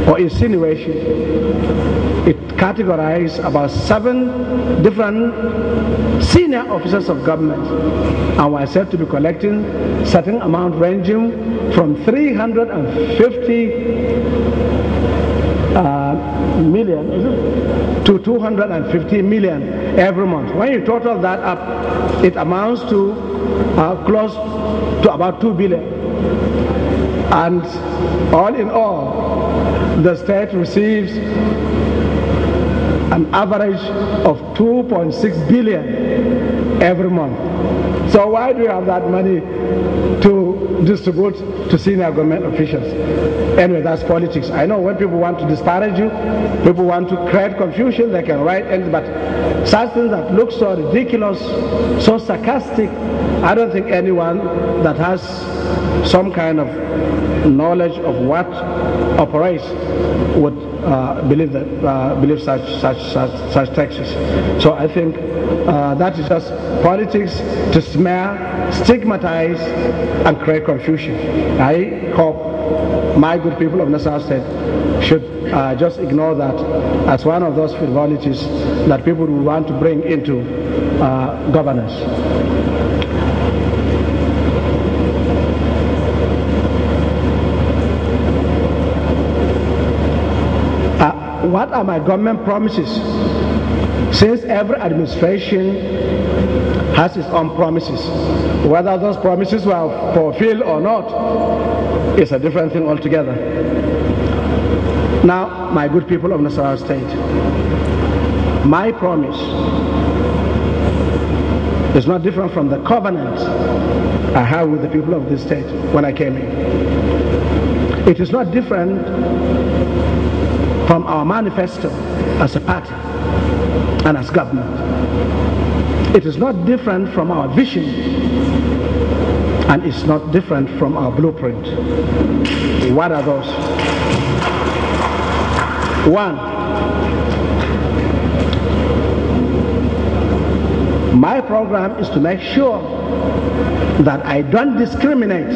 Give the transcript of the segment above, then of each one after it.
or insinuation, it categorized about 7 different senior officers of government and were said to be collecting certain amount ranging from 350 million to 250 million every month. When you total that up, it amounts to close to about 2 billion. And all in all, the state receives an average of 2.6 billion every month. So why do you have that money to distribute to senior government officials? Anyway, that's politics. I know when people want to disparage you, people want to create confusion, they can write anything, but such things that look so ridiculous, so sarcastic, I don't think anyone that has some kind of knowledge of what operates would believe such texts. So I think that is just politics to smear, stigmatize, and create confusion. I hope my good people of Nasarawa State should just ignore that as one of those frivolities that people will want to bring into governance. What are my government promises? Since every administration has its own promises, whether those promises were fulfilled or not is a different thing altogether. Now, my good people of Nasarawa State, my promise is not different from the covenant I have with the people of this state when I came in. It is not different from our manifesto as a party and as government. It is not different from our vision, and it's not different from our blueprint. What are those? 1, my program is to make sure that I don't discriminate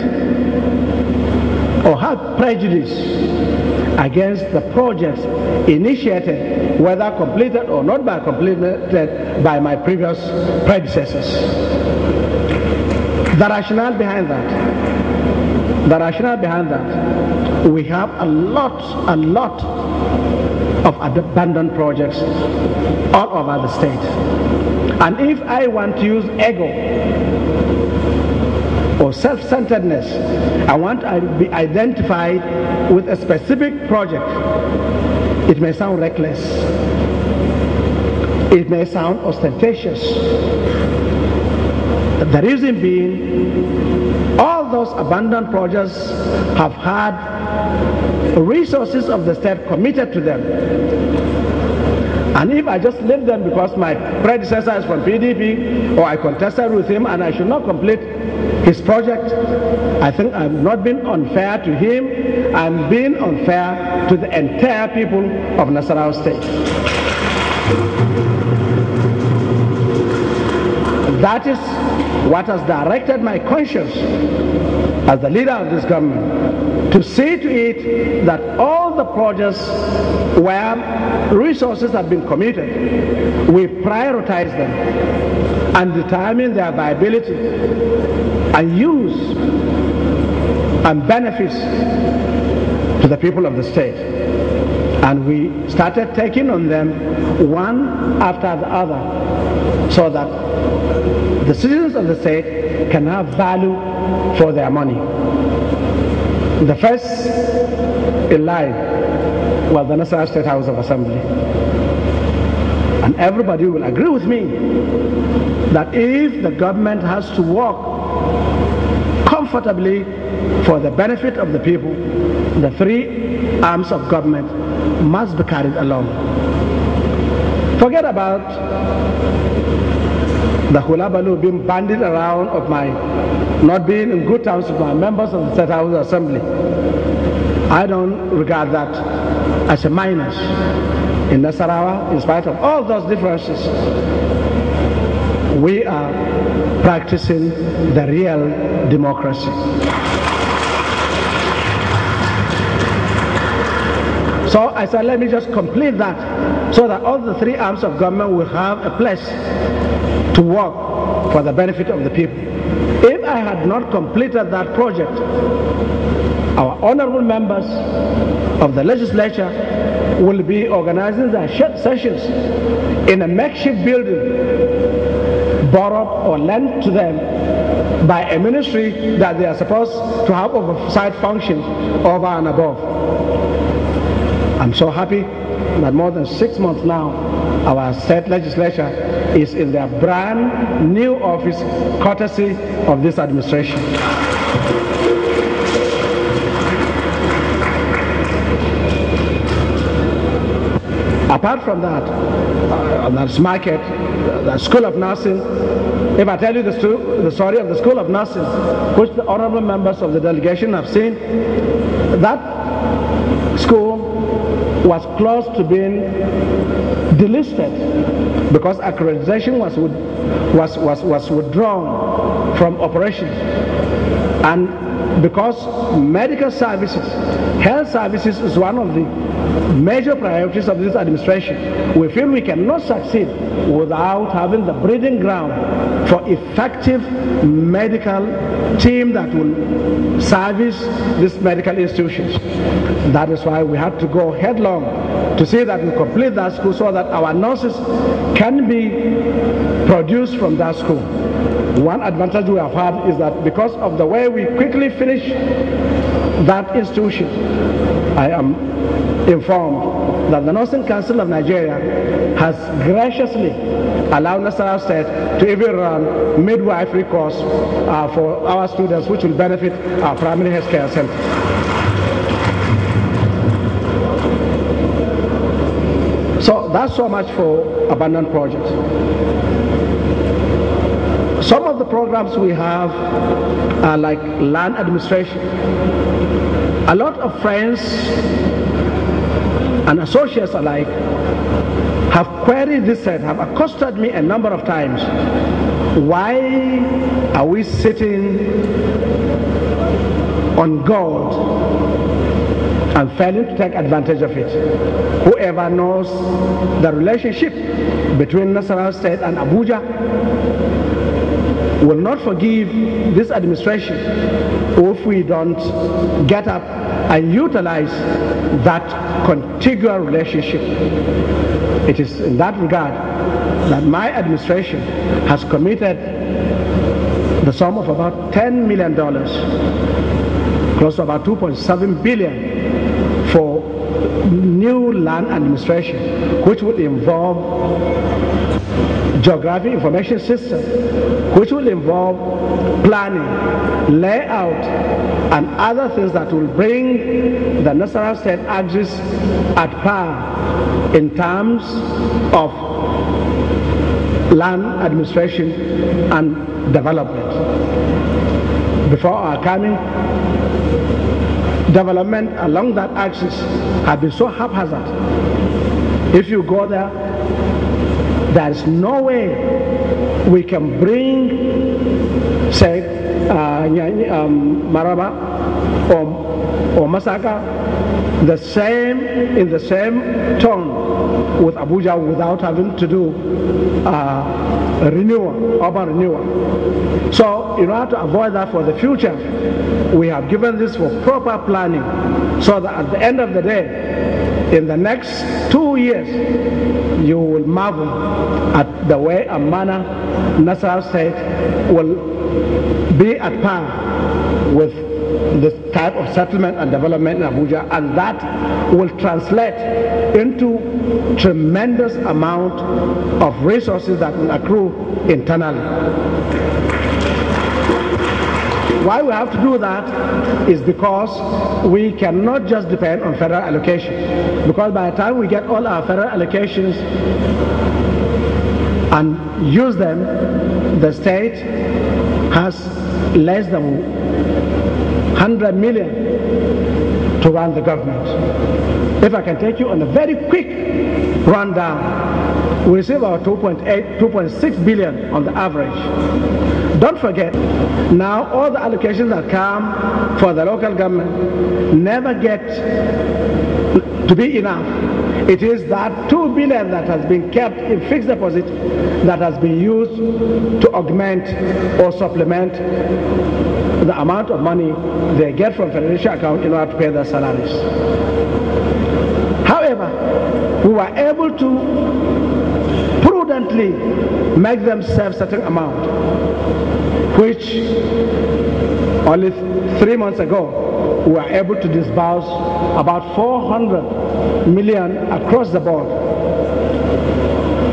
or have prejudice against the projects initiated, whether completed or not by completed by my previous predecessors. The rationale behind that, we have a lot of abandoned projects all over the state. And if I want to use ego or self-centeredness, I want to be identified with a specific project. It may sound reckless. It may sound ostentatious. The reason being, all those abandoned projects have had resources of the state committed to them. And if I just leave them because my predecessor is from PDP, or I contested with him and I should not complete his project, I think I'm not being unfair to him, I'm being unfair to the entire people of Nasarawa State. That is what has directed my conscience as the leader of this government, to see to it that all the projects where resources have been committed, we prioritize them and determine their viability and use and benefits to the people of the state. And we started taking on them one after the other, so that the citizens of the state can have value for their money. The first in line was the Nasarawa State House of Assembly. And everybody will agree with me that if the government has to work comfortably for the benefit of the people, the 3 arms of government must be carried along. Forget about the hulabaloo being bandied around of my not being in good terms with my members of the State House Assembly. I don't regard that as a minus. In Nasarawa, in spite of all those differences, we are practicing the real democracy. So I said, let me just complete that so that all the three arms of government will have a place to work for the benefit of the people. If I had not completed that project, our honorable members of the legislature will be organizing their sessions in a makeshift building borrowed or lent to them by a ministry that they are supposed to have oversight functions over and above. I'm so happy that more than 6 months now, our state legislature is in their brand new office, courtesy of this administration. Apart from that, that's market, the School of Nursing. If I tell you the story of the School of Nursing, which the honorable members of the delegation have seen, that school was close to being delisted because accreditation was withdrawn from operations. And because medical services, health services is one of the major priorities of this administration, we feel we cannot succeed without having the breeding ground for effective medical team that will service these medical institutions. That is why we had to go headlong to see that we complete that school so that our nurses can be produced from that school. One advantage we have had is that because of the way we quickly finish that institution, I am informed that the Nursing Council of Nigeria has graciously allowed Nasarawa State to even run midwifery course for our students, which will benefit our primary health care center. So that's so much for abandoned projects. Some of the programs we have are like land administration. A lot of friends and associates alike have queried this and have accosted me a number of times. Why are we sitting on gold and failing to take advantage of it? Whoever knows the relationship between Nasarawa State and Abuja will not forgive this administration if we don't get up and utilize that contiguous relationship. It is in that regard that my administration has committed the sum of about $10 million, close to about $2.7 billion for new land administration, which would involve geographic information system, which will involve planning, layout, and other things that will bring the Nasarawa State axis at par in terms of land administration and development. Before our coming, development along that axis have been so haphazard. If you go there, there's no way we can bring, say, Maraba or Masaka in the same tone with Abuja without having to do urban renewal. So in order to avoid that for the future, we have given this for proper planning so that at the end of the day, in the next 2 years, you will marvel at the way and manner Nasarawa State will be at par with this type of settlement and development in Abuja, and that will translate into tremendous amount of resources that will accrue internally. Why we have to do that is because we cannot just depend on federal allocation, because by the time we get all our federal allocations and use them, the state has less than 100 million to run the government. If I can take you on a very quick rundown, we receive about 2.6 billion on the average. Don't forget, now all the allocations that come for the local government never get to be enough. It is that 2 billion that has been kept in fixed deposit that has been used to augment or supplement the amount of money they get from Federation account in order to pay their salaries. However, we were able to prudently make them save certain amount, which only 3 months ago we were able to disburse about 400 million across the board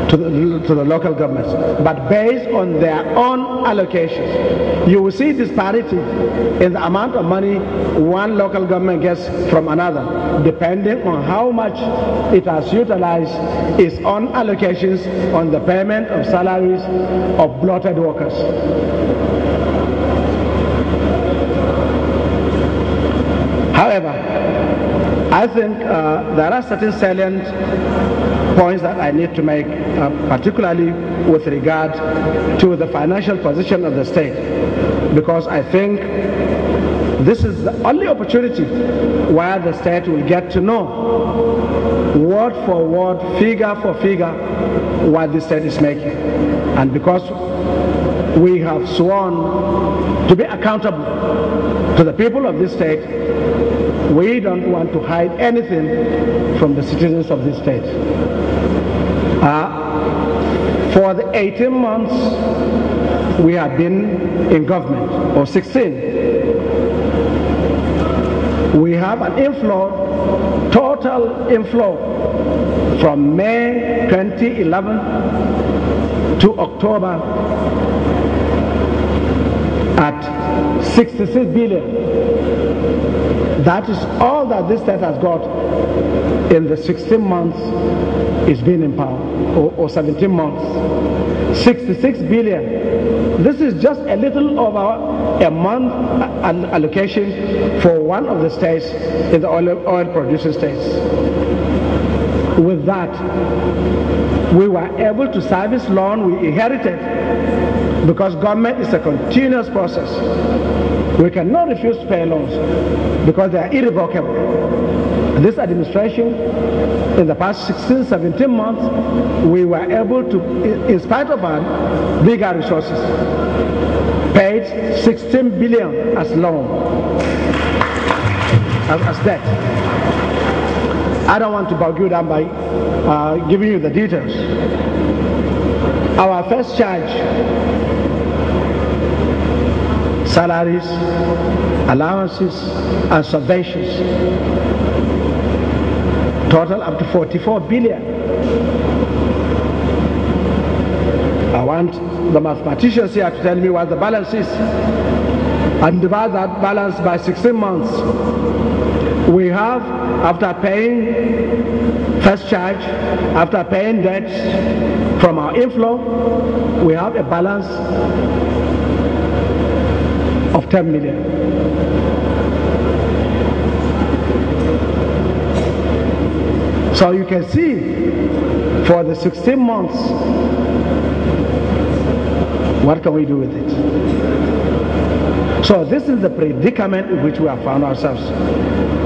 to the local governments, but based on their own allocations. You will see disparity in the amount of money one local government gets from another, depending on how much it has utilized its own allocations on the payment of salaries of bloated workers. However, I think there are certain salient points that I need to make, particularly with regard to the financial position of the state, because I think this is the only opportunity where the state will get to know word for word, figure for figure, what the state is making. And because we have sworn to be accountable to the people of this state, we don't want to hide anything from the citizens of this state. For the 18 months we have been in government, or 16, we have an inflow, total inflow from May 2011 to October at 66 billion. That is all that this state has got in the 16 months it's been in power, or 17 months. 66 billion. This is just a little over a month allocation for one of the states in the oil producing states. With that, we were able to service loan we inherited, because government is a continuous process. We cannot refuse to pay loans because they are irrevocable. This administration, in the past 16, 17 months, we were able to, in spite of our bigger resources, paid 16 billion as loan, as debt. I don't want to bog you down by giving you the details. Our first charge, salaries, allowances, and subventions, total up to 44 billion. I want the mathematicians here to tell me what the balance is, and divide that balance by 16 months. We have, after paying first charge, after paying debts from our inflow, we have a balance of 10 million. So you can see, for the 16 months, what can we do with it? So this is the predicament in which we have found ourselves.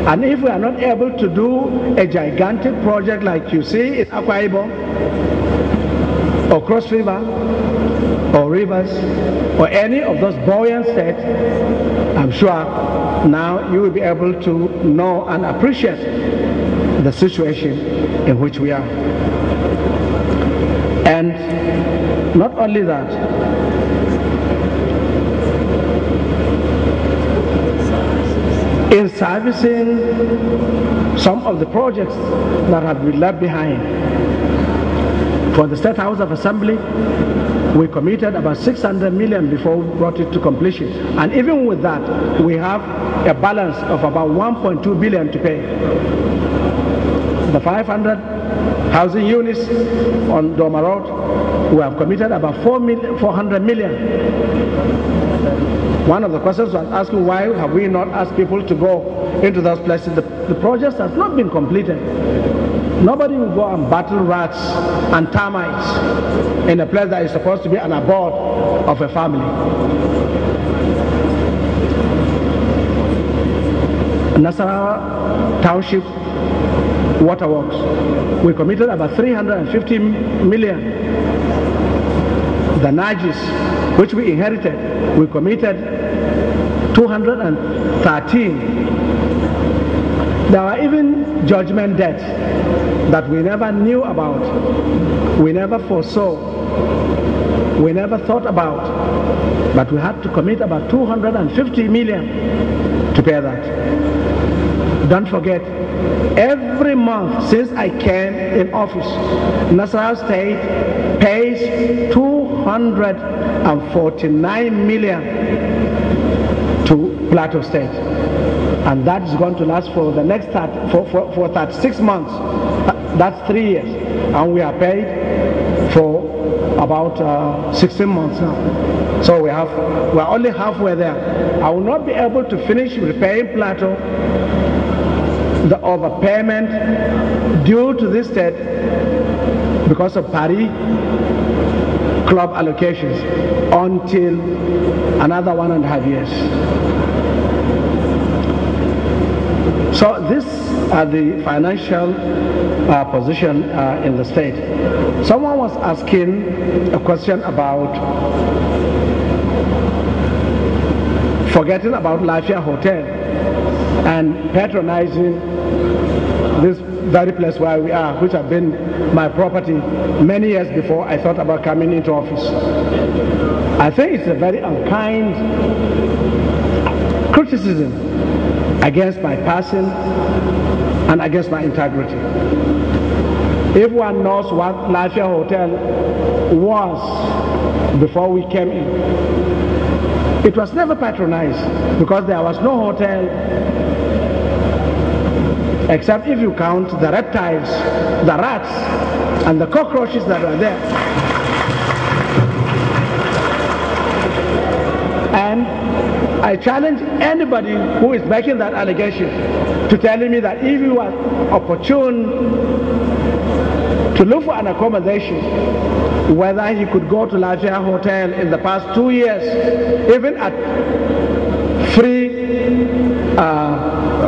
And if we are not able to do a gigantic project like you see in Akwa Ibom, or Cross River, or Rivers, or any of those buoyant states, I'm sure now you will be able to know and appreciate the situation in which we are. And not only that, in servicing some of the projects that have been left behind. For the State House of Assembly, we committed about 600 million before we brought it to completion. And even with that, we have a balance of about 1.2 billion to pay. The 500 housing units on Doma Road, we have committed about 400 million. One of the questions was asking, why have we not asked people to go into those places? The project has not been completed. Nobody will go and battle rats and termites in a place that is supposed to be an abode of a family. Nasarawa Township waterworks. We committed about 350 million. The Najis, which we inherited, we committed 213. There were even judgment debts that we never knew about, we never foresaw, we never thought about, but we had to commit about 250 million to pay that. Don't forget, every month since I came in office, Nasarawa State pays 249 million to Plateau State. And that is going to last for the next 36 months. That's 3 years. And we are paid for about 16 months now. So we're only halfway there. I will not be able to finish repaying Plateau the overpayment due to this state because of Paris club allocations until another 1.5 years. So these are the financial position in the state. Someone was asking a question about forgetting about Lafayette Hotel and patronizing this very place where we are, which had been my property many years before I thought about coming into office. I think it's a very unkind criticism against my person and against my integrity. If one knows what Lafayette Hotel was before we came in, it was never patronized because there was no hotel except if you count the reptiles, the rats, and the cockroaches that are there. And I challenge anybody who is making that allegation to telling me that if you are opportune to look for an accommodation, whether he could go to Lafayette Hotel in the past 2 years, even at free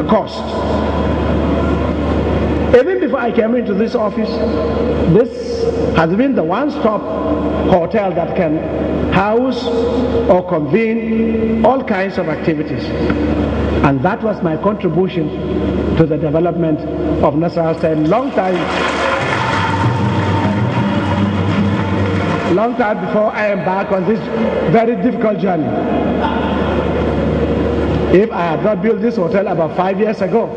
cost. Even before I came into this office, this has been the one-stop hotel that can house or convene all kinds of activities. And that was my contribution to the development of Nasarawa State long time before I embarked on this very difficult journey. If I had not built this hotel about 5 years ago,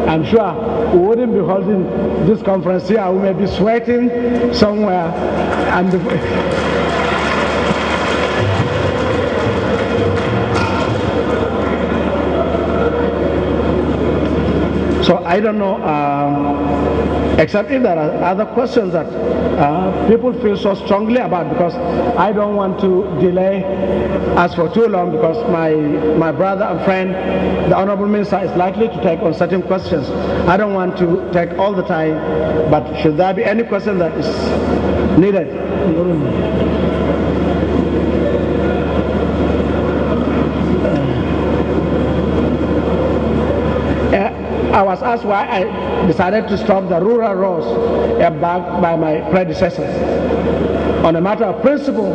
I'm sure we wouldn't be holding this conference here. We may be sweating somewhere. And so I don't know, except if there are other questions that people feel so strongly about, because I don't want to delay us for too long, because my brother and friend, the Honorable Minister, is likely to take on certain questions. I don't want to take all the time, but should there be any question that is needed? I was asked why I decided to stop the rural roads embarked by my predecessors. On a matter of principle,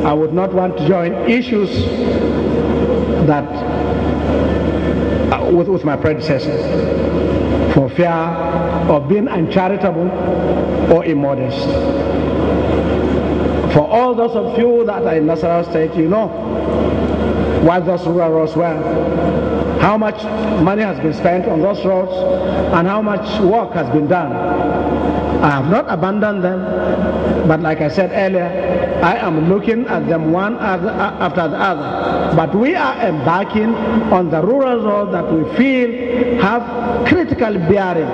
I would not want to join issues that with my predecessors for fear of being uncharitable or immodest. For all those of you that are in Nasarawa State, you know what those rural roads were, how much money has been spent on those roads, and how much work has been done. I have not abandoned them, but like I said earlier, I am looking at them one after the other. But we are embarking on the rural road that we feel have critical bearing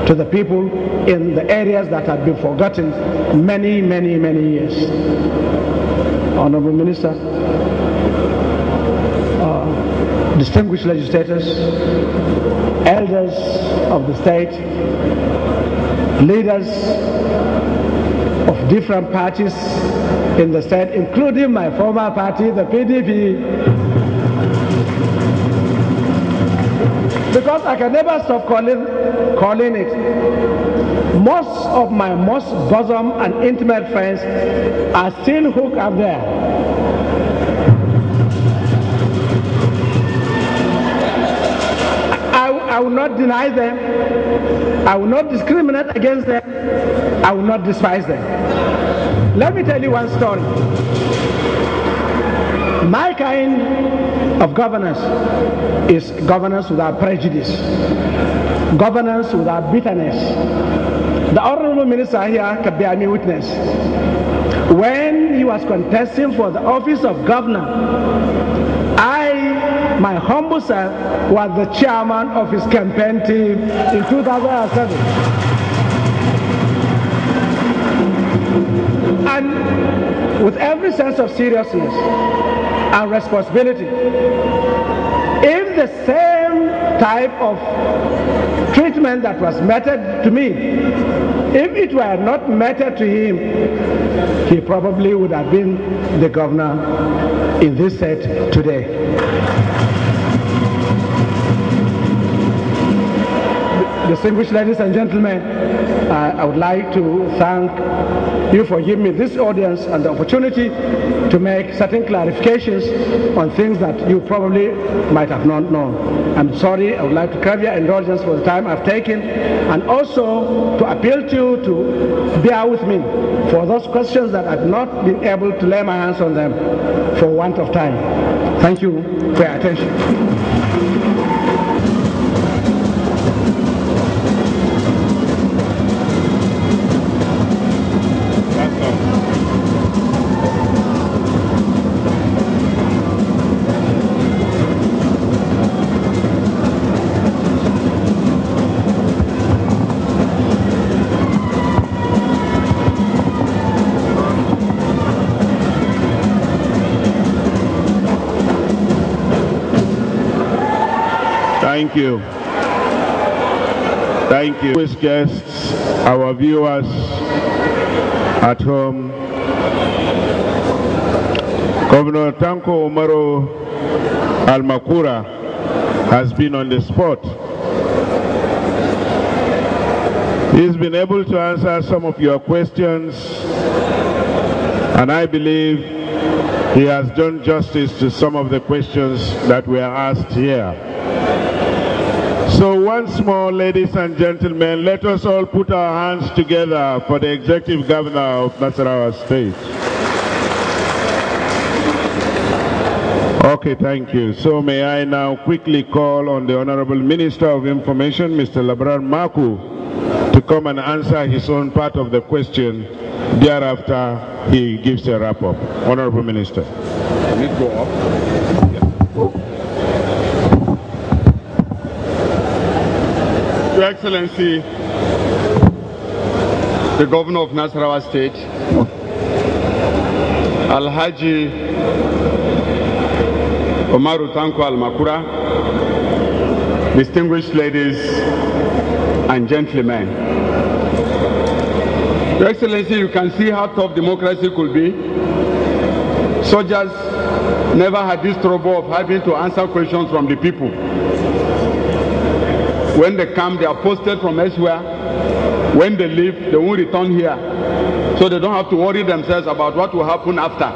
to the people in the areas that have been forgotten many, many, many years. Honorable Minister, distinguished legislators, elders of the state, leaders of different parties in the state, including my former party, the PDP, because I can never stop calling it. Most of my most bosom and intimate friends are still hooked up there. I will not deny them. I will not discriminate against them. I will not despise them. Let me tell you one story. My kind of governance is governance without prejudice, governance without bitterness. The Honorable Minister here can bear me witness. When he was contesting for the office of governor, my humble self, was the chairman of his campaign team in 2007. And with every sense of seriousness and responsibility, if the same type of treatment that was meted to me, if it were not meted to him, he probably would have been the governor in this set today. Distinguished ladies and gentlemen, I would like to thank you for giving me this audience and the opportunity to make certain clarifications on things that you probably might have not known. I'm sorry, I would like to crave your indulgence for the time I've taken, and also to appeal to you to bear with me for those questions that I've not been able to lay my hands on them for want of time. Thank you for your attention. Thank you. Thank you. Distinguished guests, our viewers at home, Governor Tanko Umaru Almakura has been on the spot. He's been able to answer some of your questions, and I believe he has done justice to some of the questions that were asked here. So once more, ladies and gentlemen, let us all put our hands together for the Executive Governor of Nasarawa State. Okay, thank you. So may I now quickly call on the Honorable Minister of Information, Mr. Labrar Maku, to come and answer his own part of the question. Thereafter, he gives a wrap-up. Honorable Minister. Can it go up? Your Excellency, the Governor of Nasarawa State, Alhaji Umaru Tanko Almakura, distinguished ladies and gentlemen. Your Excellency, you can see how tough democracy could be. Soldiers never had this trouble of having to answer questions from the people. When they come, they are posted from elsewhere. When they leave, they won't return here. So they don't have to worry themselves about what will happen after.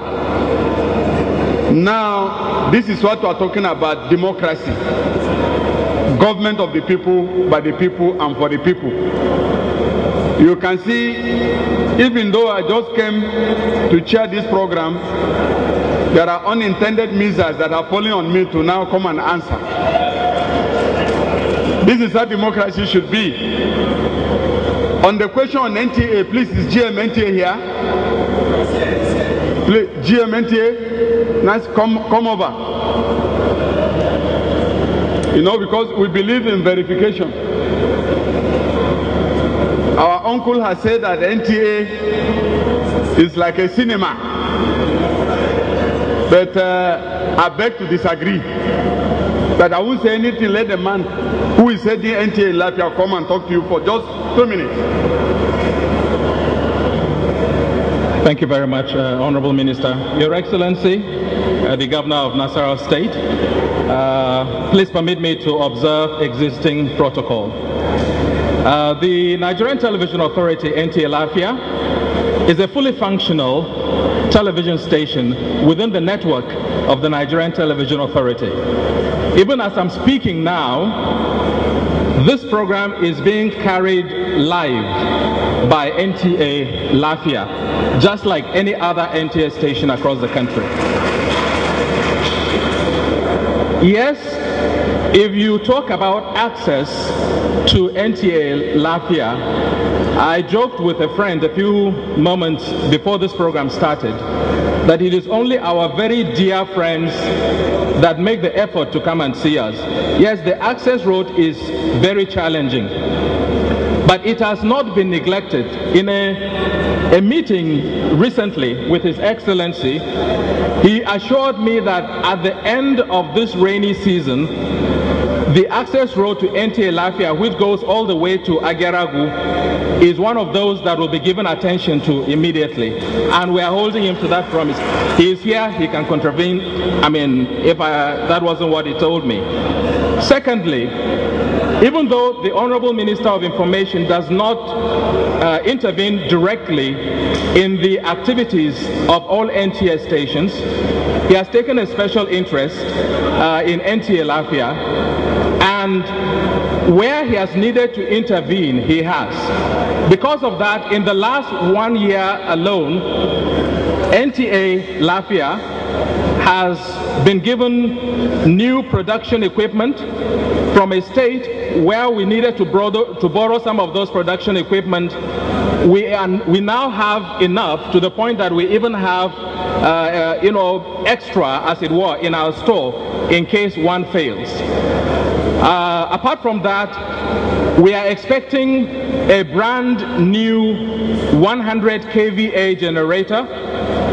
Now, this is what we are talking about, democracy. Government of the people, by the people, and for the people. You can see, even though I just came to chair this program, there are unintended missiles that are falling on me to now come and answer. This is how democracy should be. On the question on NTA, please, is GMNTA here? Please, GMNTA, nice, come over. You know, because we believe in verification. Our uncle has said that NTA is like a cinema. But I beg to disagree. But I won't say anything, let the man who is heading NTA in Latvia come and talk to you for just 2 minutes. Thank you very much, Honorable Minister. Your Excellency, the governor of Nasarawa State. Please permit me to observe existing protocol. The Nigerian Television Authority, NTA Lafia, is a fully functional television station within the network of the Nigerian Television Authority. Even as I'm speaking now, this program is being carried live by NTA Lafia, just like any other NTA station across the country. Yes, if you talk about access to NTA Lafia, I joked with a friend a few moments before this program started that it is only our very dear friends that make the effort to come and see us. Yes, the access road is very challenging, but it has not been neglected. In a meeting recently with His Excellency, he assured me that at the end of this rainy season, the access road to NTA Lafia, which goes all the way to Agaragu, is one of those that will be given attention to immediately. And we are holding him to that promise. He is here, he can contravene. I mean, if that wasn't what he told me. Secondly, even though the Honorable Minister of Information does not intervene directly in the activities of all NTA stations, he has taken a special interest in NTA Lafia, and where he has needed to intervene, he has. Because of that, in the last 1 year alone, NTA Lafia has been given new production equipment from a state where we needed to borrow some of those production equipment. We now have enough to the point that we even have extra, as it were, in our store in case one fails. Apart from that, we are expecting a brand new 100 kVA generator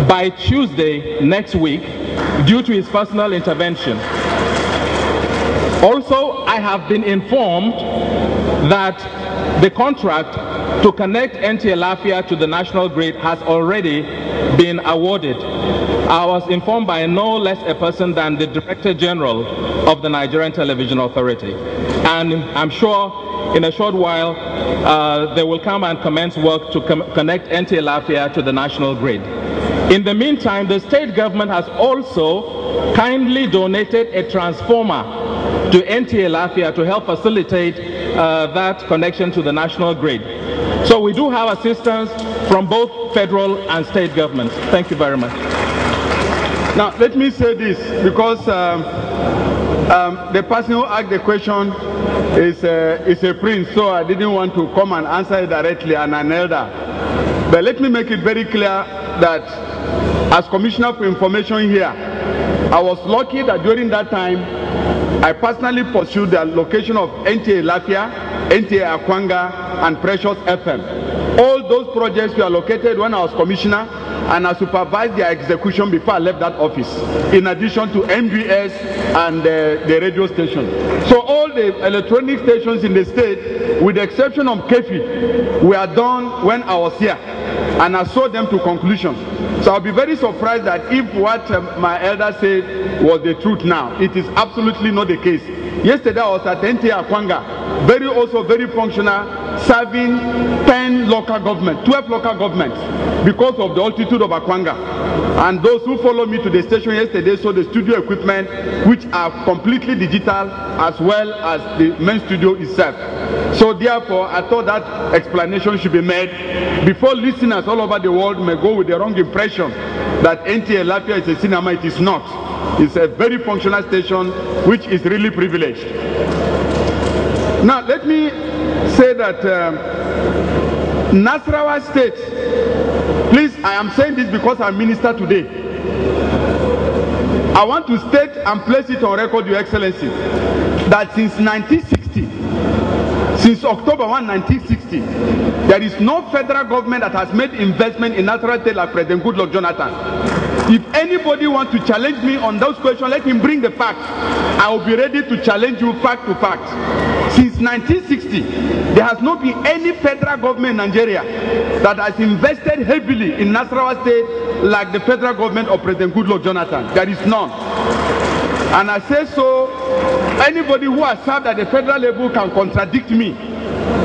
by Tuesday next week due to his personal intervention. Also, I have been informed that the contract to connect NTA Lafia to the national grid has already been awarded. I was informed by no less a person than the Director General of the Nigerian Television Authority. And I'm sure in a short while they will come and commence work to connect NTA Lafia to the national grid. In the meantime, the state government has also kindly donated a transformer to NTA Lafia to help facilitate that connection to the national grid. So we do have assistance from both federal and state governments. Thank you very much. Now, let me say this, because the person who asked the question is a prince, so I didn't want to come and answer it directly, and an elder. But let me make it very clear that as Commissioner for Information here, I was lucky that during that time, I personally pursued the location of NTA Lafia, NTA Akwanga, and Precious FM. All those projects were located when I was Commissioner, and I supervised their execution before I left that office, in addition to MBS and the radio station. So all the electronic stations in the state, with the exception of Kefi, were done when I was here, and I saw them to conclusion. So I'll be very surprised that if what my elder said was the truth now, it is absolutely not the case. Yesterday I was at NTA Akwanga, also very functional, serving 10 local governments, 12 local governments, because of the altitude of Akwanga. And those who followed me to the station yesterday saw the studio equipment, which are completely digital, as well as the main studio itself. So therefore, I thought that explanation should be made before listeners all over the world may go with the wrong impression that NTA Lafia is a cinema. It is not. It's a very functional station, which is really privileged. Now, let me say that Nasarawa State, please, I am saying this because I'm minister today. I want to state and place it on record, Your Excellency, that since 1960, since October 1, 1960, there is no federal government that has made investment in Nasarawa State like President Goodluck Jonathan. If anybody wants to challenge me on those questions, let him bring the facts. I will be ready to challenge you fact to fact. Since 1960, there has not been any federal government in Nigeria that has invested heavily in Nasarawa State like the federal government of President Goodluck Jonathan. There is none. And I say so, anybody who has served at the federal level can contradict me.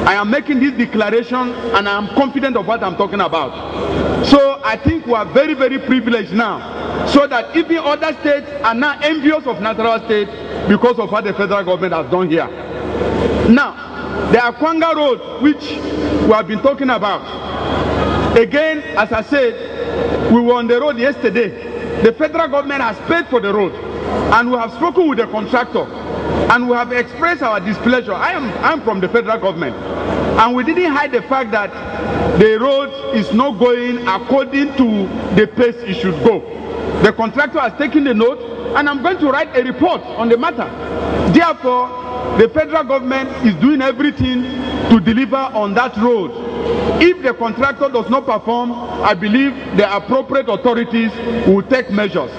I am making this declaration and I am confident of what I'm talking about. So I think we are very, very privileged now, so that even other states are now envious of Nasarawa State because of what the federal government has done here. Now, the Akwanga Road, which we have been talking about, again, as I said, we were on the road yesterday. The federal government has paid for the road, and we have spoken with the contractor, and we have expressed our displeasure. I am from the federal government, and we didn't hide the fact that the road is not going according to the pace it should go. The contractor has taken the note, and I'm going to write a report on the matter. Therefore, the federal government is doing everything to deliver on that road. If the contractor does not perform, I believe the appropriate authorities will take measures.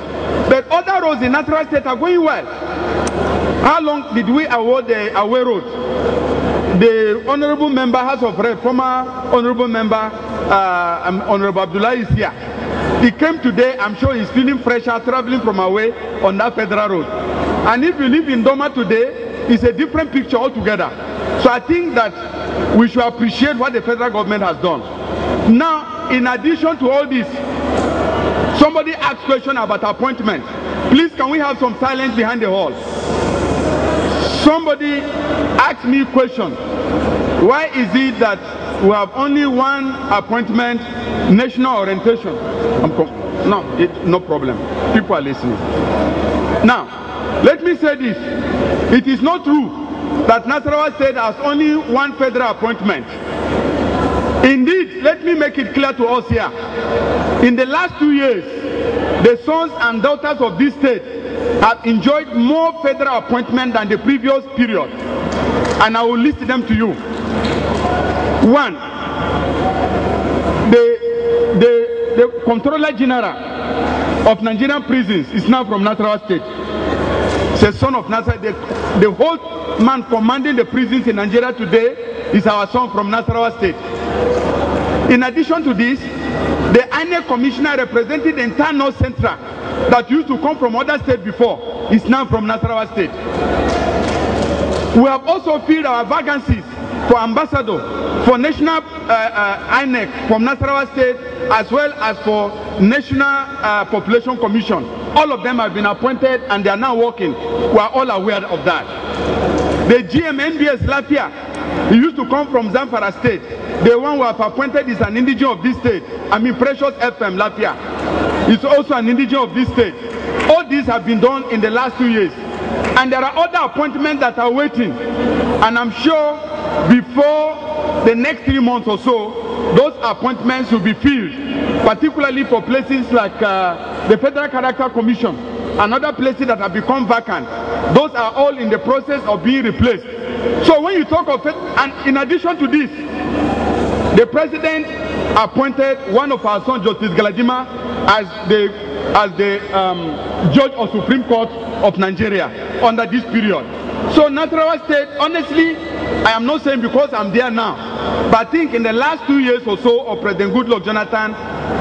But other roads in Nasarawa State are going well. How long did we award the Away Road? The Honorable Member, House of Rep, former Honorable Member, Honorable Abdullah is here. He came today, I'm sure he's feeling fresher traveling from away on that federal road. And if you live in Doma today, it's a different picture altogether. So I think that we should appreciate what the federal government has done. Now, in addition to all this, somebody asked a question about appointment. Please, can we have some silence behind the hall? Somebody asked me a question. Why is it that we have only one appointment, national orientation? No problem. People are listening. Now, let me say this. It is not true that Nasarawa State has only one federal appointment. Indeed, let me make it clear to us here. In the last 2 years, the sons and daughters of this state have enjoyed more federal appointments than the previous period. And I will list them to you. One, the Comptroller General of Nigerian prisons is now from Nasarawa State. It's a son of Nasarawa. The whole man commanding the prisons in Nigeria today is our son from Nasarawa State. In addition to this, the INEC commissioner representing the entire North Central that used to come from other states before is now from Nasarawa State. We have also filled our vacancies for ambassador, for national INEC from Nasarawa State, as well as for National Population Commission. All of them have been appointed and they are now working. We are all aware of that. The GMNBS Lafia, he used to come from Zamfara State. The one who have appointed is an indigene of this state. I mean, Precious FM Lafia is also an indigene of this state. All these have been done in the last 2 years. And there are other appointments that are waiting. And I'm sure before the next 3 months or so, those appointments will be filled, particularly for places like the Federal Character Commission and other places that have become vacant. Those are all in the process of being replaced. So when you talk of it, and in addition to this, the president appointed one of our sons, Justice Galadima, as the judge of Supreme Court of Nigeria under this period. So Nasarawa State, honestly, I am not saying because I'm there now, but I think in the last 2 years or so of President Goodluck Jonathan,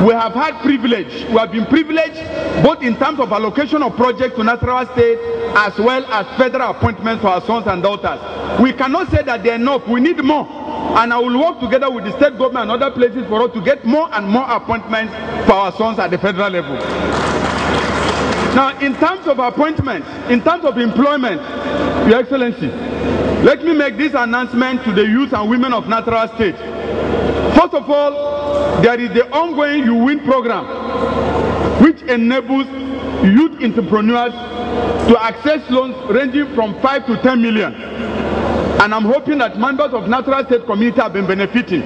we have had privilege. We have been privileged both in terms of allocation of projects to Nasarawa State as well as federal appointments for our sons and daughters. We cannot say that they are enough. We need more. And I will work together with the state government and other places for us to get more and more appointments for our sons at the federal level. Now, in terms of appointments, in terms of employment, Your Excellency, let me make this announcement to the youth and women of Nasarawa State. First of all, there is the ongoing You Win program, which enables youth entrepreneurs to access loans ranging from 5 to 10 million. And I'm hoping that members of Nasarawa State community have been benefiting.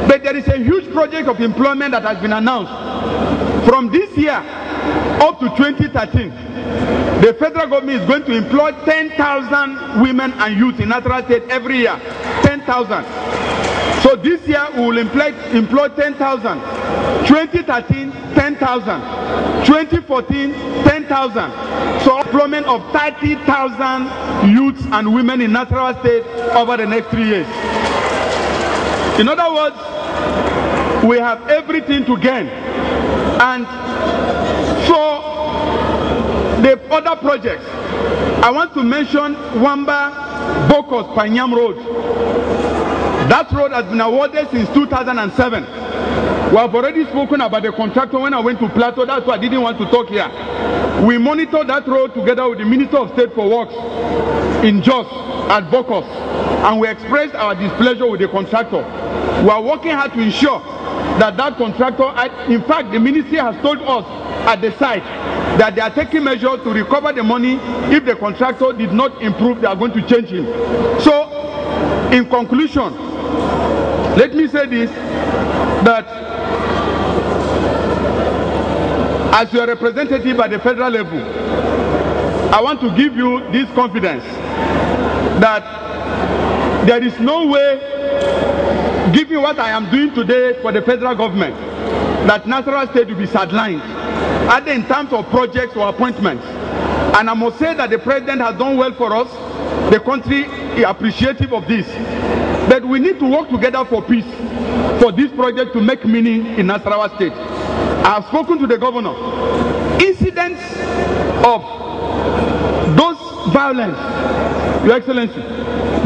But there is a huge project of employment that has been announced. From this year up to 2013, the federal government is going to employ 10,000 women and youth in Nasarawa State every year. 10,000. So this year we will employ 10,000. 2013, 10,000. 2014, 10,000. So employment of 30,000 youths and women in Nasarawa State over the next 3 years. In other words, we have everything to gain. And so the other projects, I want to mention Wamba Bokos Panyam Road. That road has been awarded since 2007. We have already spoken about the contractor when I went to Plateau. That's why I didn't want to talk here. We monitored that road together with the Minister of State for Works in Jos at Bokos, and we expressed our displeasure with the contractor. We are working hard to ensure that that contractor, in fact, the ministry has told us at the site that they are taking measures to recover the money. If the contractor did not improve, they are going to change him. So, in conclusion, let me say this, that as your representative at the federal level, I want to give you this confidence that there is no way, given what I am doing today for the federal government, that Nasarawa State will be sidelined, either in terms of projects or appointments. And I must say that the president has done well for us. The country is appreciative of this. But we need to work together for peace, for this project to make meaning in Nasarawa State. I have spoken to the governor. Incidents of those violence, Your Excellency,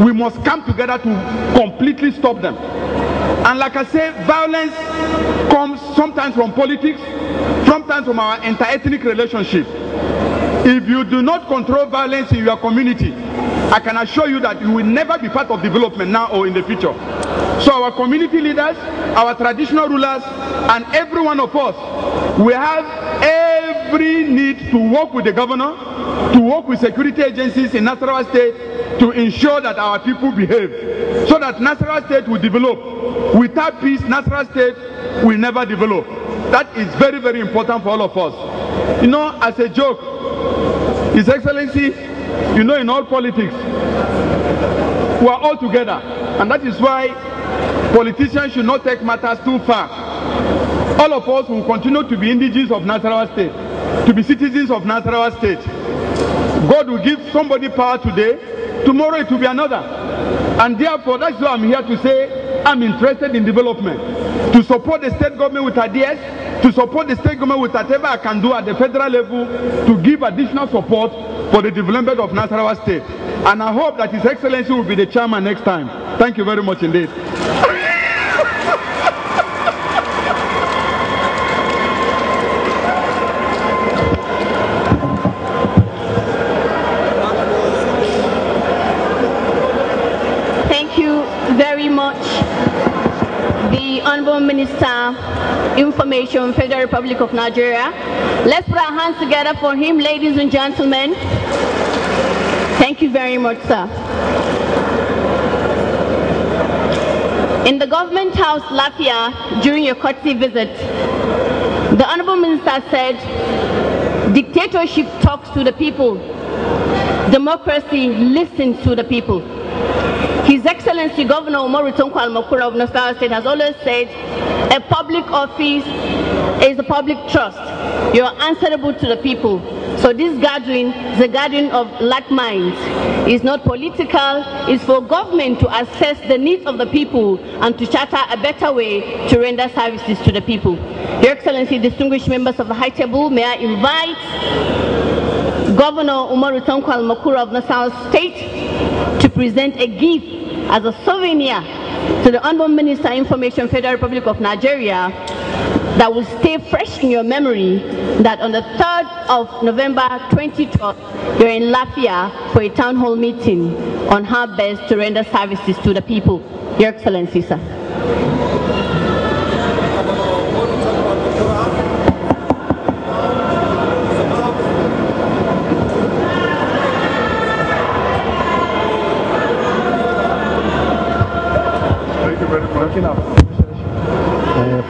we must come together to completely stop them. And like I say, violence comes sometimes from politics, sometimes from our inter-ethnic relationship. If you do not control violence in your community, I can assure you that you will never be part of development now or in the future. So our community leaders, our traditional rulers, and every one of us, we have every need to work with the governor, to work with security agencies in Nasarawa State to ensure that our people behave, so that Nasarawa State will develop. Without peace, Nasarawa State will never develop. That is very, very important for all of us. You know, as a joke, His Excellency, you know, in all politics, we are all together. And that is why politicians should not take matters too far. All of us will continue to be indigenous of Nasarawa State, to be citizens of Nasarawa State. God will give somebody power today, tomorrow it will be another. And therefore, that's why I'm here to say I'm interested in development, to support the state government with ideas, to support the state government with whatever I can do at the federal level to give additional support for the development of Nasarawa State. And I hope that His Excellency will be the chairman next time. Thank you very much indeed. Thank you very much, the Honorable Minister, Information, Federal Republic of Nigeria. Let's put our hands together for him, ladies and gentlemen. Thank you very much, sir. In the Government House, Lafia, during your courtesy visit, the Honorable Minister said, dictatorship talks to the people, democracy listens to the people. His Excellency Governor Umaru Tonko Almakura of Nasarawa State has always said, a public office is a public trust. You are answerable to the people. So this gathering is a gathering of like minds. It's not political, it's for government to assess the needs of the people and to charter a better way to render services to the people. Your Excellency, distinguished members of the High Table, may I invite Governor Umaru Tonko Almakura of Nasarawa State to present a gift as a souvenir to the Honorable Minister, Information, Federal Republic of Nigeria, that will stay fresh in your memory, that on the 3rd of November 2012, you're in Lafia for a town hall meeting on how best to render services to the people. Your Excellency, sir.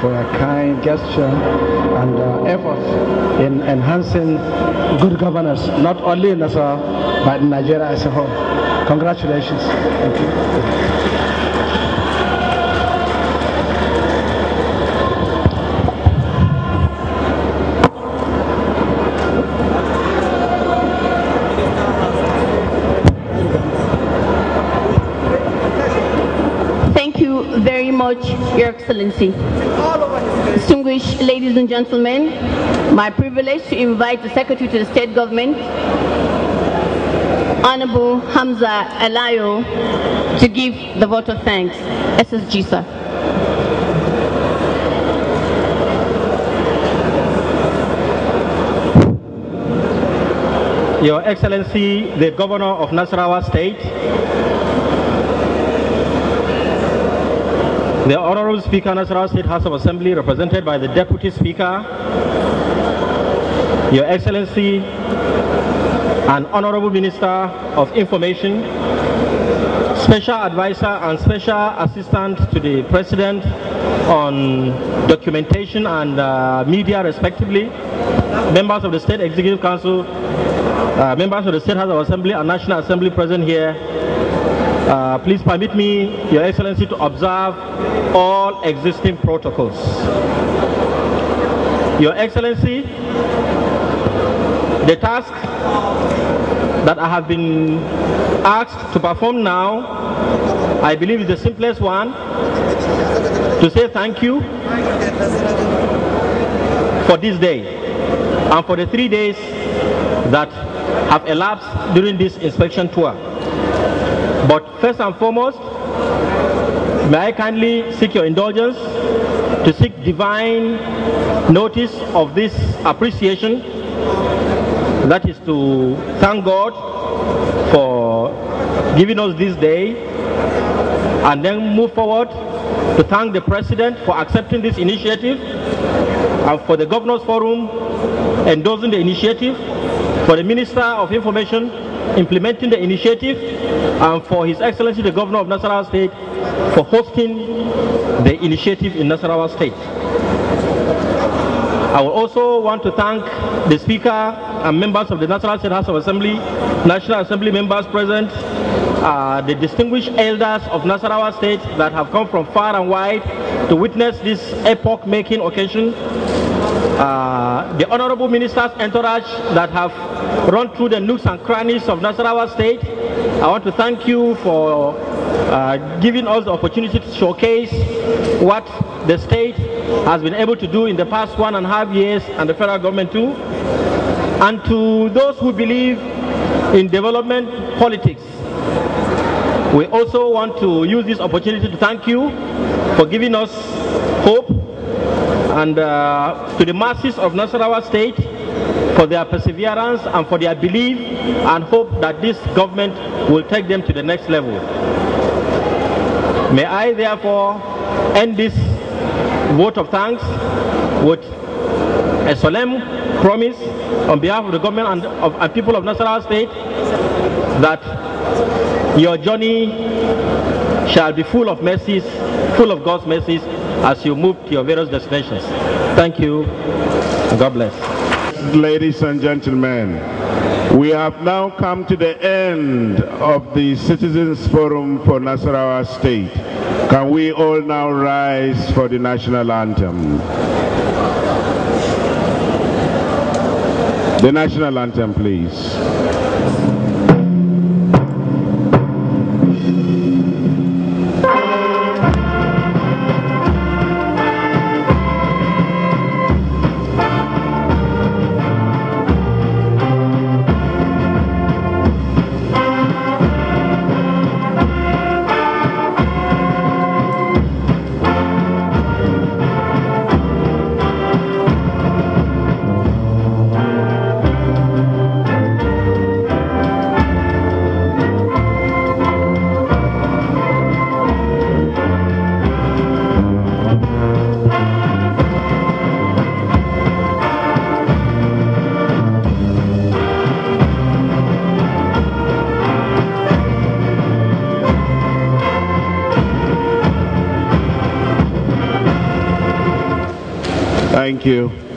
For a kind gesture and efforts in enhancing good governance, not only in Nasarawa, but in Nigeria as a whole. Congratulations. Thank you. very much, Your Excellency. Distinguished ladies and gentlemen, my privilege to invite the Secretary to the State Government, Honorable Hamza Alayo, to give the vote of thanks. SSG, sir. Your Excellency, the Governor of Nasarawa State, the Honorable Speaker, Nasarawa State House of Assembly, represented by the Deputy Speaker, Your Excellency, and Honorable Minister of Information, Special Advisor and Special Assistant to the President on Documentation and Media, respectively, members of the State Executive Council, members of the State House of Assembly and National Assembly present here, please permit me, Your Excellency, to observe all existing protocols. Your Excellency, the task that I have been asked to perform now, I believe is the simplest one, to say thank you for this day and for the 3 days that have elapsed during this inspection tour. But first and foremost, may I kindly seek your indulgence to seek divine notice of this appreciation, that is to thank God for giving us this day, and then move forward to thank the President for accepting this initiative, and for the Governors Forum endorsing the initiative, for the Minister of Information implementing the initiative, and for His Excellency the Governor of Nasarawa State for hosting the initiative in Nasarawa State. I will also want to thank the Speaker and members of the Nasarawa State House of Assembly, National Assembly members present, the distinguished elders of Nasarawa State that have come from far and wide to witness this epoch-making occasion, the honorable ministers' entourage that have run through the nooks and crannies of Nasarawa State. I want to thank you for giving us the opportunity to showcase what the state has been able to do in the past 1.5 years, and the federal government too. And to those who believe in development politics, we also want to use this opportunity to thank you for giving us hope, and to the masses of Nasarawa State for their perseverance and for their belief and hope that this government will take them to the next level. May I therefore end this vote of thanks with a solemn promise on behalf of the government and people of Nasarawa State that your journey shall be full of mercies, full of God's mercies as you move to your various destinations. Thank you, and God bless. Ladies and gentlemen, we have now come to the end of the Citizens Forum for Nasarawa State. Can we all now rise for the national anthem? The national anthem, please. Thank you.